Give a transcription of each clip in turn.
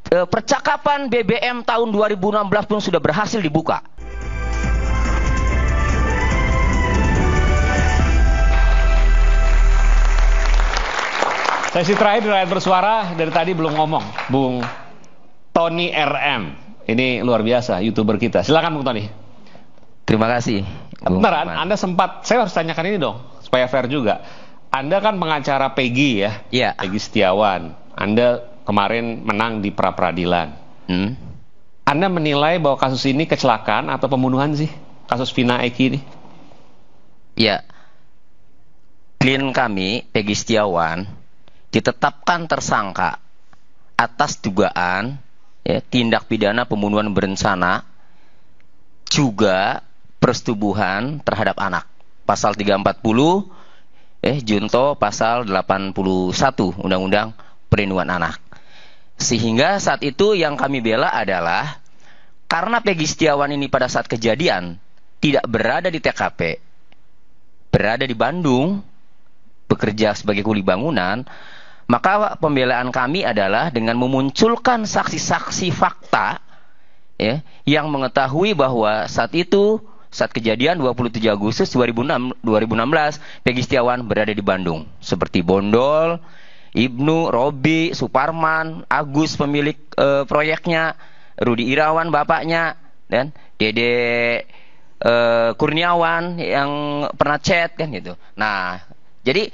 percakapan BBM tahun 2016 pun sudah berhasil dibuka. Sesi terakhir di Rakyat Bersuara, dari tadi belum ngomong, Bung Tony RM. Ini luar biasa, YouTuber kita. Silakan Bung Tony. Terima kasih. Bentar, Anda sempat, saya harus tanyakan ini dong, supaya fair juga. Anda kan pengacara Peggy ya, Iya. Peggy Setiawan. Anda kemarin menang di pra-peradilan. Anda menilai bahwa kasus ini kecelakaan atau pembunuhan sih? Kasus Vina Eki ini? Ya, klien kami, Peggy Setiawan, ditetapkan tersangka atas dugaan tindak pidana pembunuhan berencana, juga persetubuhan terhadap anak. Pasal 340, Junto pasal 81 Undang-Undang Perlindungan Anak. Sehingga saat itu yang kami bela adalah karena Peggy Setiawan ini pada saat kejadian tidak berada di TKP, berada di Bandung, bekerja sebagai kuli bangunan, maka pembelaan kami adalah dengan memunculkan saksi-saksi fakta yang mengetahui bahwa saat itu, saat kejadian 27 Agustus 2016, Peggy Setiawan berada di Bandung. Seperti Bondol, Ibnu, Robi, Suparman, Agus pemilik proyeknya, Rudi Irawan bapaknya, dan Dede Kurniawan yang pernah chat kan gitu. Nah, jadi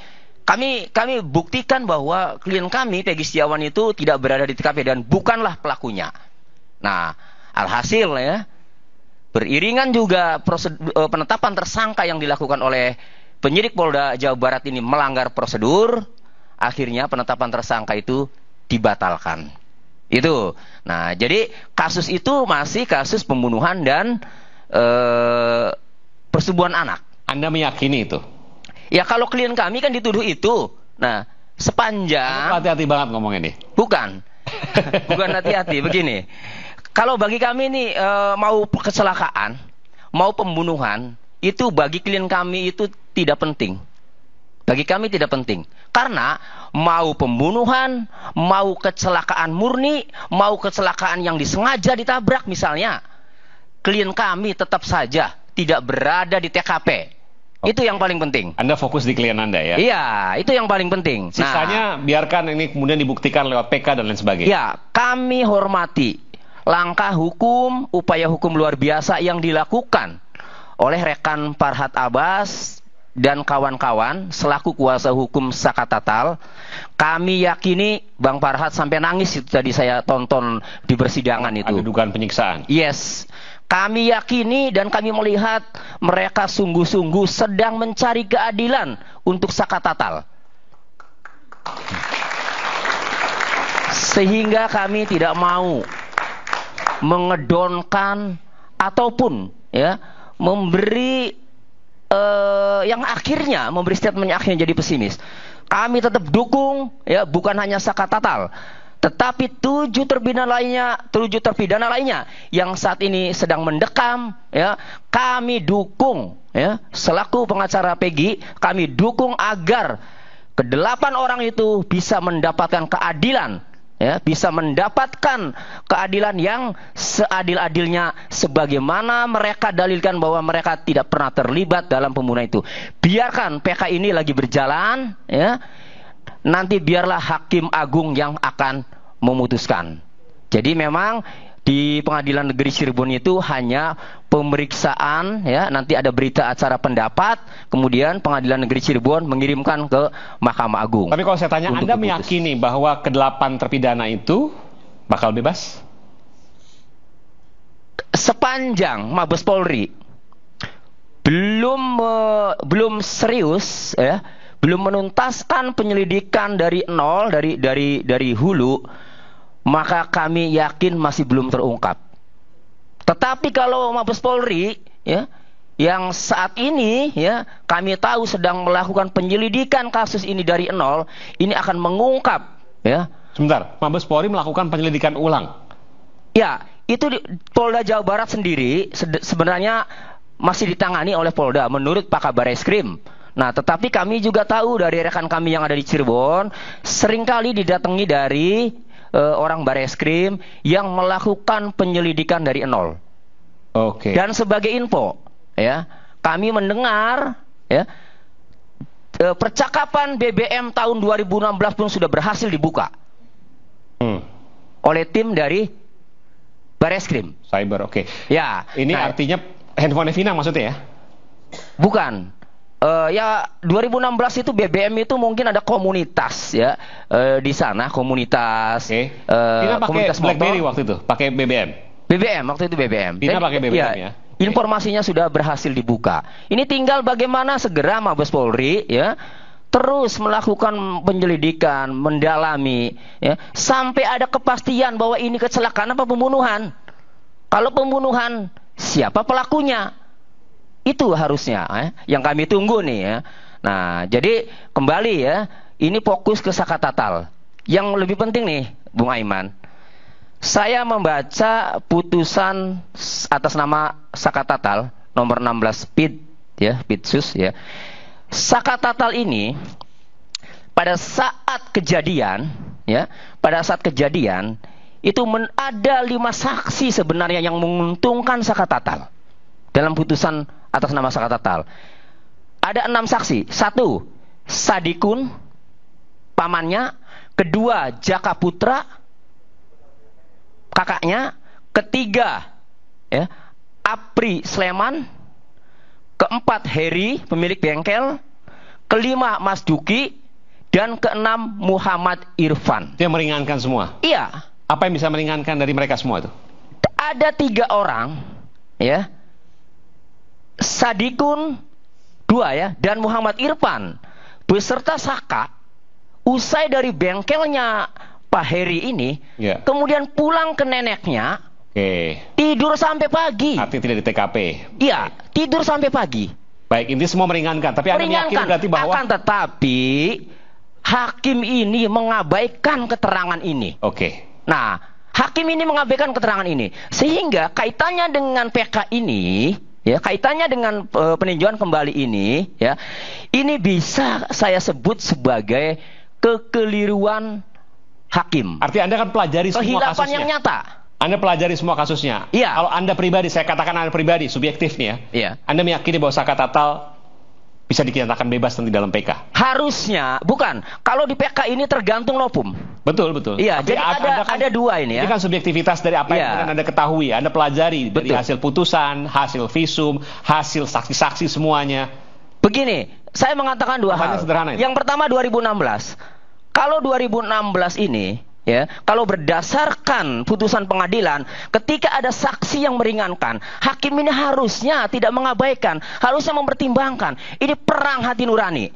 kami buktikan bahwa klien kami Peggy Setiawan itu tidak berada di TKP dan bukanlah pelakunya. Nah, alhasil beriringan juga penetapan tersangka yang dilakukan oleh penyidik Polda Jawa Barat ini melanggar prosedur, akhirnya penetapan tersangka itu dibatalkan. Itu. Nah, jadi kasus itu masih kasus pembunuhan dan persetubuhan anak. Anda meyakini itu? Ya, kalau klien kami kan dituduh itu. Nah, sepanjang... Hati-hati banget ngomong ini. Bukan. Bukan hati-hati. Begini. Kalau bagi kami ini mau kecelakaan, mau pembunuhan, itu bagi klien kami itu tidak penting. Bagi kami tidak penting. Karena mau pembunuhan, mau kecelakaan murni, mau kecelakaan yang disengaja ditabrak misalnya, klien kami tetap saja tidak berada di TKP. Itu yang paling penting. Anda fokus di klien Anda ya? Iya, itu yang paling penting. Sisanya biarkan ini kemudian dibuktikan lewat PK dan lain sebagainya. Ya, kami hormati langkah hukum, upaya hukum luar biasa yang dilakukan oleh rekan Farhad Abbas dan kawan-kawan selaku kuasa hukum Saka Tatal. Kami yakini Bang Farhad sampai nangis itu tadi saya tonton di persidangan itu. Ada dugaan penyiksaan. Yes. Kami yakini dan kami melihat mereka sungguh-sungguh sedang mencari keadilan untuk Saka Tatal. Sehingga kami tidak mau mengedonkan ataupun memberi yang akhirnya memberi statement yang akhirnya jadi pesimis. Kami tetap dukung bukan hanya Saka Tatal, tetapi 7 terpidana lainnya yang saat ini sedang mendekam, kami dukung, selaku pengacara Peggy, kami dukung agar ke-8 orang itu bisa mendapatkan keadilan, bisa mendapatkan keadilan yang seadil-adilnya sebagaimana mereka dalilkan bahwa mereka tidak pernah terlibat dalam pembunuhan itu. Biarkan PK ini lagi berjalan, nanti biarlah Hakim Agung yang akan memutuskan. Jadi memang di Pengadilan Negeri Cirebon itu hanya pemeriksaan, nanti ada berita acara pendapat, kemudian Pengadilan Negeri Cirebon mengirimkan ke Mahkamah Agung. Tapi kalau saya tanya, Anda meyakini bahwa ke-8 terpidana itu bakal bebas? Sepanjang Mabes Polri belum serius, belum menuntaskan penyelidikan dari nol, dari hulu, maka kami yakin masih belum terungkap. Tetapi kalau Mabes Polri yang saat ini kami tahu sedang melakukan penyelidikan kasus ini dari nol, ini akan mengungkap. Sebentar, Mabes Polri melakukan penyelidikan ulang? Ya, itu di Polda Jawa Barat sendiri sebenarnya masih ditangani oleh Polda menurut Pak Kabar Eskrim. Nah, tetapi kami juga tahu dari rekan kami yang ada di Cirebon, seringkali didatangi dari orang Bareskrim yang melakukan penyelidikan dari nol. Oke. Dan sebagai info, ya, kami mendengar, ya, percakapan BBM tahun 2016 pun sudah berhasil dibuka oleh tim dari Bareskrim. Cyber, oke. Ya. Ini artinya handphone Vina maksudnya ya? Bukan. Ya 2016 itu BBM itu mungkin ada komunitas ya di sana, komunitas. Vina pakai komunitas BlackBerry motor. waktu itu, pakai BBM. BBM waktu itu BBM. Vina pakai BBM ya. Informasinya sudah berhasil dibuka. Ini tinggal bagaimana segera Mabes Polri ya terus melakukan penyelidikan, mendalami ya sampai ada kepastian bahwa ini kecelakaan apa pembunuhan. Kalau pembunuhan, siapa pelakunya? Itu harusnya yang kami tunggu nih ya. Nah, jadi kembali ya, ini fokus ke Sakatatal. Yang lebih penting nih, Bung Aiman, saya membaca putusan atas nama Sakatatal nomor 16 PID ya, PIDSUS ya. Sakatatal ini pada saat kejadian ya, pada saat kejadian itu ada 5 saksi sebenarnya yang menguntungkan Sakatatal dalam putusan atas nama Sakatatal. Ada 6 saksi. 1, Sadikun, pamannya. 2, Jaka Putra, kakaknya. 3, ya, Apri Sleman. 4, Heri, pemilik bengkel. 5, Mas Duki. Dan 6, Muhammad Irfan. Itu yang meringankan semua? Iya. Apa yang bisa meringankan dari mereka semua itu? Ada 3 orang, ya. Sadikun 2 ya, dan Muhammad Irfan beserta Saka usai dari bengkelnya Pak Heri ini, kemudian pulang ke neneknya, tidur sampai pagi. Artinya tidak di TKP. Iya, tidur sampai pagi. Baik, ini semua meringankan. Tapi Anda yakin berarti bahwa akan tetapi hakim ini mengabaikan keterangan ini. Nah, hakim ini mengabaikan keterangan ini sehingga kaitannya dengan PK ini, ya, kaitannya dengan peninjauan kembali ini, ya, ini bisa saya sebut sebagai kekeliruan hakim. Artinya Anda kan pelajari semua kasusnya. Kehilapan yang nyata. Anda pelajari semua kasusnya. Iya. Kalau Anda pribadi, saya katakan Anda pribadi, subjektif nih ya. Iya. Anda meyakini bahwa Sakatatal bisa dinyatakan bebas nanti dalam PK? Harusnya, bukan. Kalau di PK ini tergantung novum. Betul, betul. Iya, jadi ada 2 ini ya. Ini kan subjektivitas dari apa yang Anda ketahui, Anda pelajari dari hasil putusan, hasil visum, hasil saksi-saksi semuanya. Begini, saya mengatakan 2 hal. Sederhana itu. Yang pertama 2016. Kalau 2016 ini, ya, kalau berdasarkan putusan pengadilan, ketika ada saksi yang meringankan, hakim ini harusnya tidak mengabaikan, harusnya mempertimbangkan. Ini perang hati nurani,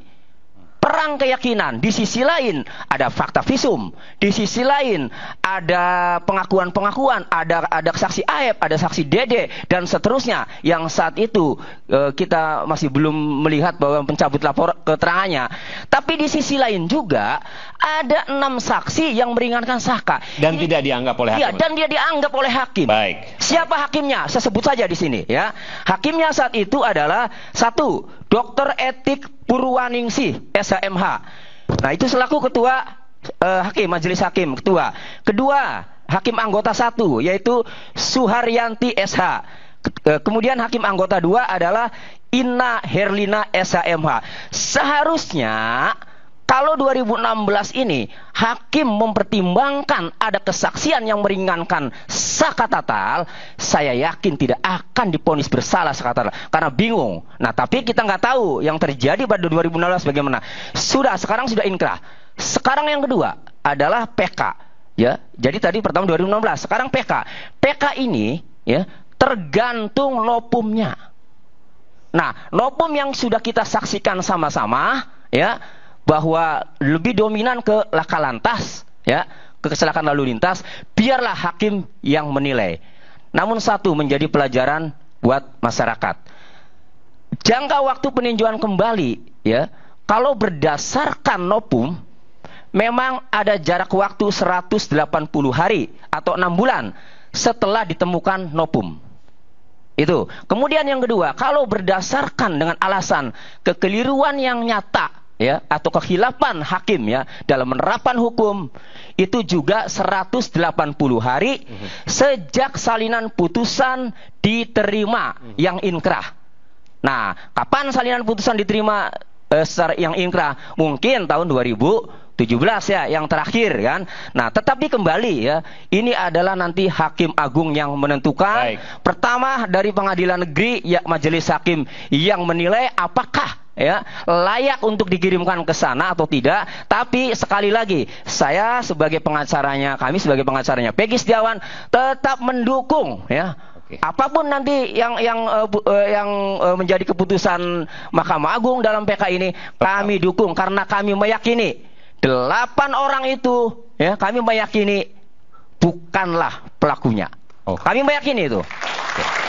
perang keyakinan. Di sisi lain ada fakta visum, di sisi lain ada pengakuan-pengakuan, ada saksi Aep, ada saksi Dede dan seterusnya yang saat itu kita masih belum melihat bahwa pencabut lapor keterangannya. Tapi di sisi lain juga ada 6 saksi yang meringankan Saka dan tidak dianggap oleh hakim. Iya, dan dia dianggap oleh hakim. Baik. Siapa hakimnya? Saya sebut saja di sini ya. Hakimnya saat itu adalah 1, Dr. Etik Purwaningsih, SHMH. Nah, itu selaku ketua hakim, majelis hakim, ketua. 2, hakim anggota 1, yaitu Suharyanti SH. Kemudian hakim anggota 2 adalah Inna Herlina SHMH. Seharusnya kalau 2016 ini hakim mempertimbangkan ada kesaksian yang meringankan Sakatatal, saya yakin tidak akan divonis bersalah Sakatatal karena bingung. Nah, tapi kita nggak tahu yang terjadi pada 2016 bagaimana. Sekarang sudah inkrah. Sekarang yang kedua adalah PK, ya. Jadi tadi pertama 2016, sekarang PK. PK ini, ya, tergantung nopumnya. Nah, nopum yang sudah kita saksikan sama-sama, ya, bahwa lebih dominan ke laka lantas, ya, ke kecelakaan lalu lintas, biarlah hakim yang menilai. Namun satu menjadi pelajaran buat masyarakat. Jangka waktu peninjauan kembali, ya, kalau berdasarkan nopum, memang ada jarak waktu 180 hari atau 6 bulan setelah ditemukan nopum. Itu. Kemudian yang kedua, kalau berdasarkan dengan alasan kekeliruan yang nyata, ya atau kekhilafan hakim ya dalam menerapkan hukum itu juga 180 hari sejak salinan putusan diterima yang inkrah. Nah, kapan salinan putusan diterima yang inkrah? Mungkin tahun 2017 ya yang terakhir kan. Nah, tetapi kembali ya, ini adalah nanti hakim agung yang menentukan. Baik. Pertama dari pengadilan negeri ya majelis hakim yang menilai apakah ya layak untuk dikirimkan ke sana atau tidak. Tapi sekali lagi saya sebagai pengacaranya, kami sebagai pengacaranya Peggy Setiawan tetap mendukung ya. Apapun nanti yang menjadi keputusan Mahkamah Agung dalam PK ini kami dukung karena kami meyakini 8 orang itu ya kami meyakini bukanlah pelakunya. Kami meyakini itu.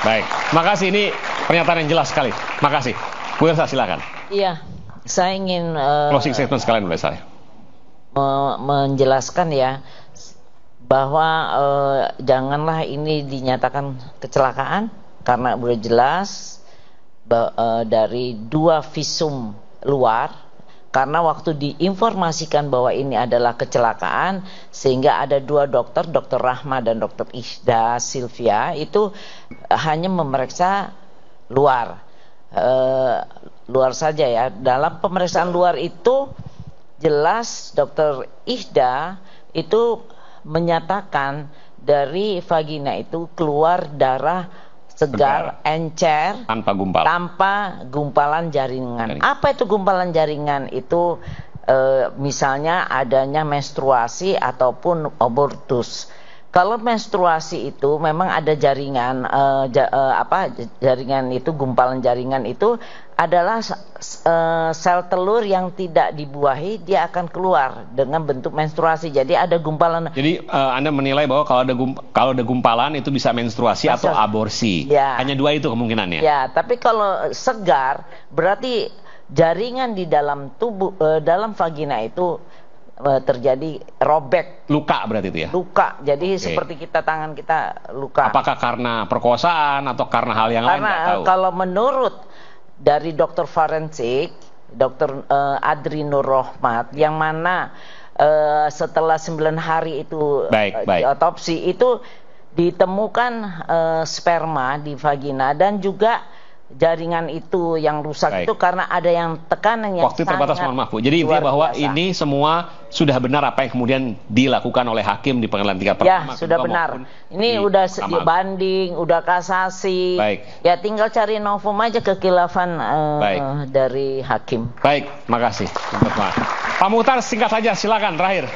Baik, makasih, ini pernyataan yang jelas sekali. Makasih. Bu Elsa silakan. Iya, saya ingin closing statement sekalian Bu Elsa. Menjelaskan ya bahwa janganlah ini dinyatakan kecelakaan karena sudah jelas dari 2 visum luar, karena waktu diinformasikan bahwa ini adalah kecelakaan sehingga ada 2 dokter, Dr. Rahma dan Dr. Ihda Sylvia itu hanya memeriksa luar saja ya. Dalam pemeriksaan luar itu jelas Dr. Ihda itu menyatakan dari vagina itu keluar darah segar, encer, tanpa gumpalan jaringan. Apa itu gumpalan jaringan? Itu misalnya adanya menstruasi ataupun abortus. Kalau menstruasi itu memang ada jaringan, jaringan itu, gumpalan jaringan itu adalah sel telur yang tidak dibuahi, dia akan keluar dengan bentuk menstruasi. Jadi ada gumpalan. Jadi Anda menilai bahwa kalau ada gumpalan itu bisa menstruasi atau aborsi. Ya. Hanya 2 itu kemungkinannya. Ya, tapi kalau segar berarti jaringan di dalam tubuh, dalam vagina itu terjadi robek, luka berarti itu ya, luka. Jadi seperti tangan kita luka. Apakah karena perkosaan atau karena hal yang lain? Nggak tahu. Kalau menurut dari dokter forensik, dokter Adri Nur Rohmat, yang mana setelah 9 hari itu otopsi itu ditemukan sperma di vagina dan juga jaringan itu yang rusak itu karena ada yang tekanan yang waktu terbatas, mohon maaf Bu. Jadi intinya bahwa ini semua sudah benar apa yang kemudian dilakukan oleh hakim di pengadilan tingkat pertama. Ya, sudah benar. Ini udah banding, udah kasasi. Baik. Ya tinggal cari novum aja kekhilafan dari hakim. Baik, makasih. Pak Muhtar singkat saja, silakan terakhir.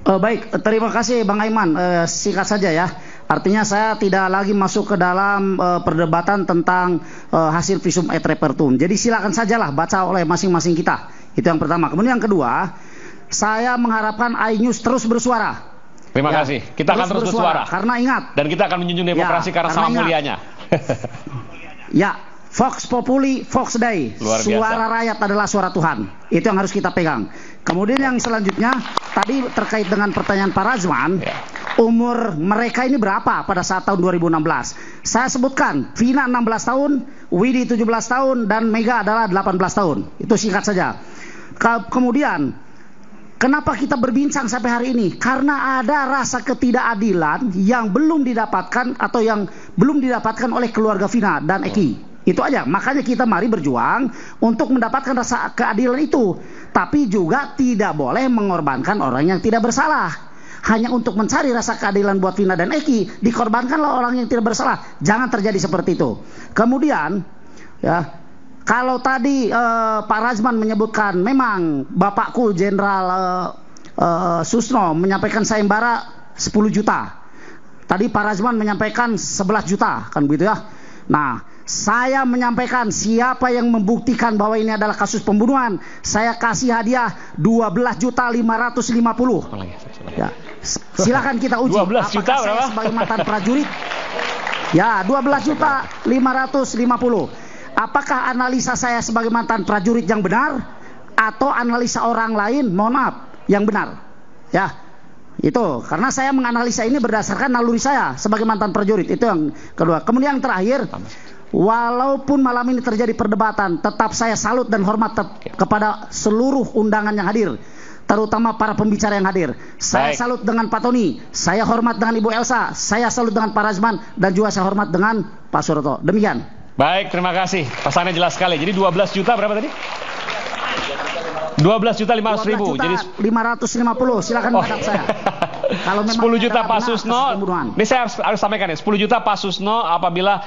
Baik, terima kasih Bang Aiman. Singkat saja ya. Artinya saya tidak lagi masuk ke dalam perdebatan tentang hasil visum et repertum. Jadi silakan sajalah baca oleh masing-masing kita. Itu yang pertama. Kemudian yang kedua, saya mengharapkan iNews terus bersuara. Terima kasih. Kita akan terus bersuara. Karena ingat. Dan kita akan menjunjung demokrasi karena sama mulianya. Ya, Vox Populi, Vox Dei. Suara rakyat adalah suara Tuhan. Itu yang harus kita pegang. Kemudian yang selanjutnya, tadi terkait dengan pertanyaan Pak Razman, umur mereka ini berapa pada saat tahun 2016? Saya sebutkan, Vina 16 tahun, Widi 17 tahun, dan Mega adalah 18 tahun. Itu singkat saja. Kemudian, kenapa kita berbincang sampai hari ini? Karena ada rasa ketidakadilan yang belum didapatkan atau yang belum didapatkan oleh keluarga Vina dan Eki. Itu aja, makanya kita mari berjuang untuk mendapatkan rasa keadilan itu. Tapi juga tidak boleh mengorbankan orang yang tidak bersalah. Hanya untuk mencari rasa keadilan buat Vina dan Eki, dikorbankanlah orang yang tidak bersalah. Jangan terjadi seperti itu. Kemudian, ya, kalau tadi Pak Razman menyebutkan memang Bapakku Jenderal Susno menyampaikan sayembara 10 juta. Tadi Pak Razman menyampaikan 11 juta, kan begitu ya. Nah, saya menyampaikan siapa yang membuktikan bahwa ini adalah kasus pembunuhan, saya kasih hadiah 12.550.000. Ya, silakan kita uji. 12 juta apakah saya sebagai mantan prajurit? Ya, 12.550.000. Apakah analisa saya sebagai mantan prajurit yang benar atau analisa orang lain, mohon maaf, yang benar? Ya, itu karena saya menganalisa ini berdasarkan naluri saya sebagai mantan prajurit. Itu yang kedua. Kemudian yang terakhir, Walaupun malam ini terjadi perdebatan, tetap saya salut dan hormat kepada seluruh undangan yang hadir, terutama para pembicara yang hadir. Saya salut dengan Pak Tony, saya hormat dengan Ibu Elsa, saya salut dengan Pak Razman, dan juga saya hormat dengan Pak Suroto. Demikian. Baik, terima kasih. Pesannya jelas sekali. Jadi 12 juta berapa tadi? 12.500.000. Jadi 550. Silakan menghadap saya. Kalau 10 juta Pak Susno. Ini saya harus sampaikan ya. 10 juta Pak Susno apabila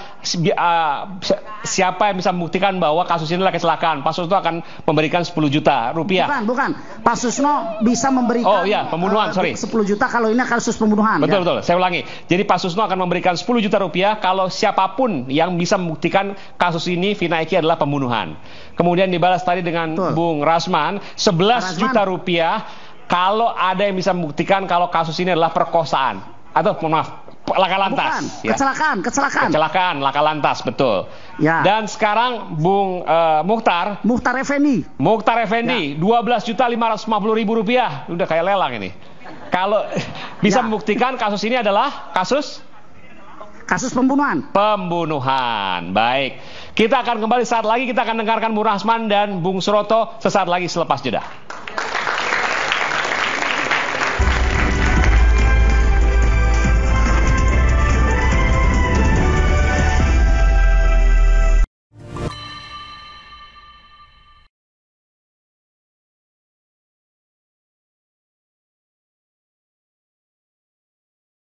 siapa yang bisa membuktikan bahwa kasus ini adalah kecelakaan, Pak Susno akan memberikan 10 juta rupiah. Bukan. Pak Susno bisa memberikan pembunuhan, 10 juta kalau ini kasus pembunuhan. Betul. Saya ulangi. Jadi Pak Susno akan memberikan 10 juta rupiah kalau siapapun yang bisa membuktikan kasus ini Vina Eki adalah pembunuhan. Kemudian dibalas tadi dengan Bung Rasman 11 juta rupiah kalau ada yang bisa membuktikan kalau kasus ini adalah perkosaan atau maaf, laka lantas. Bukan, kecelakaan. Laka lantas, betul. Ya. Dan sekarang Bung Mukhtar Effendi. 12.550.000 rupiah. Udah kayak lelang ini. Kalau bisa membuktikan kasus ini adalah kasus pembunuhan. Baik. Kita akan kembali saat lagi. Kita akan dengarkan Bung Rasman dan Bung Suroto sesaat lagi selepas jeda.